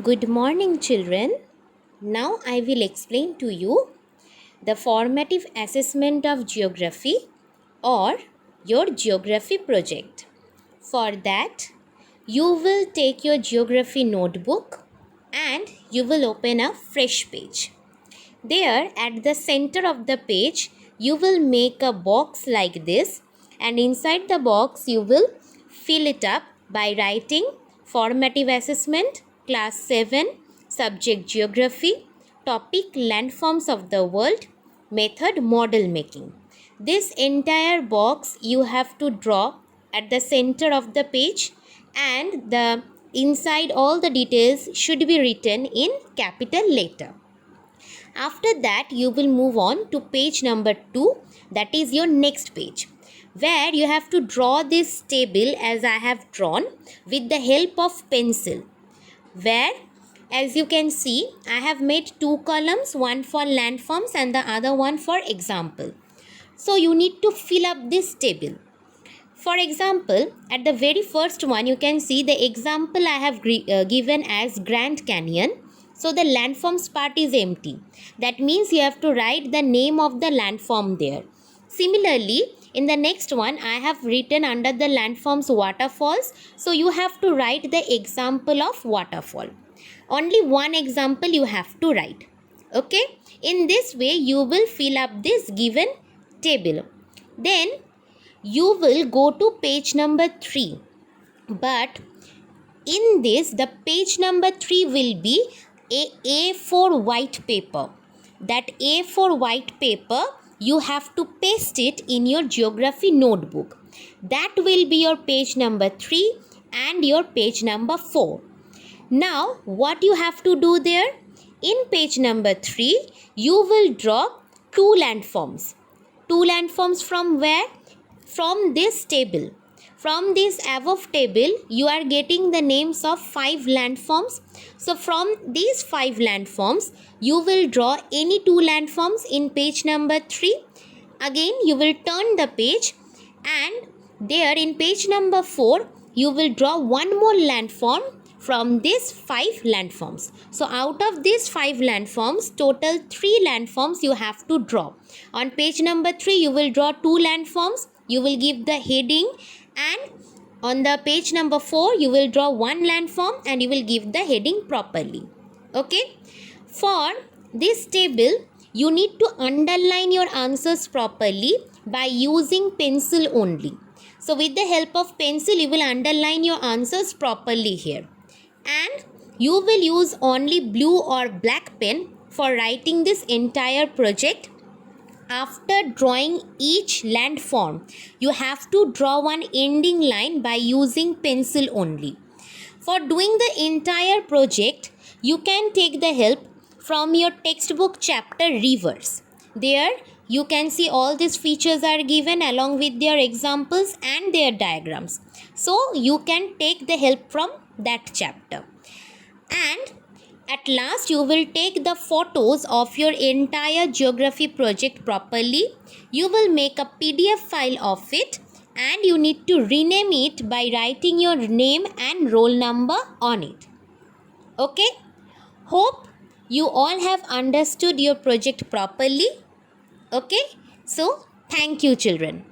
Good morning, children. Now I will explain to you the formative assessment of geography or your geography project. For that, you will take your geography notebook and you will open a fresh page. There, at the center of the page, you will make a box like this, and inside the box, you will fill it up by writing formative assessment, class 7, subject geography, topic landforms of the world, method model making. This entire box you have to draw at the center of the page, and the inside all the details should be written in capital letter. After that, you will move on to page number 2, that is your next page, where you have to draw this table as I have drawn with the help of pencil, where as you can see I have made two columns, one for landforms and the other one for example. So you need to fill up this table. For example, at the very first one you can see the example I have given as Grand Canyon. So the landforms part is empty. That means you have to write the name of the landform there. Similarly, in the next one I have written under the landforms waterfalls. So you have to write the example of waterfall. Only one example you have to write. Okay. In this way you will fill up this given table. Then you will go to page number 3. But in this, the page number 3 will be a A4 white paper. That A4 white paper, you have to paste it in your geography notebook. That will be your page number 3 and your page number 4. Now, what you have to do there? In page number 3, you will draw two landforms. Two landforms from where? From this table. From this above table, you are getting the names of 5 landforms. So from these 5 landforms, you will draw any two landforms in page number 3. Again, you will turn the page, and there in page number 4, you will draw one more landform from these 5 landforms. So out of these 5 landforms, total 3 landforms you have to draw. On page number 3, you will draw 2 landforms. You will give the heading, and on the page number 4 you will draw one landform and you will give the heading properly. Okay. For this table you need to underline your answers properly by using pencil only. So with the help of pencil you will underline your answers properly here, and you will use only blue or black pen for writing this entire project. After drawing each landform, you have to draw one ending line by using pencil only. For doing the entire project, you can take the help from your textbook chapter Rivers. There, you can see all these features are given along with their examples and their diagrams. So, you can take the help from that chapter. And at last, you will take the photos of your entire geography project properly. You will make a PDF file of it, and you need to rename it by writing your name and roll number on it. Okay? Hope you all have understood your project properly. Okay? So, thank you, children.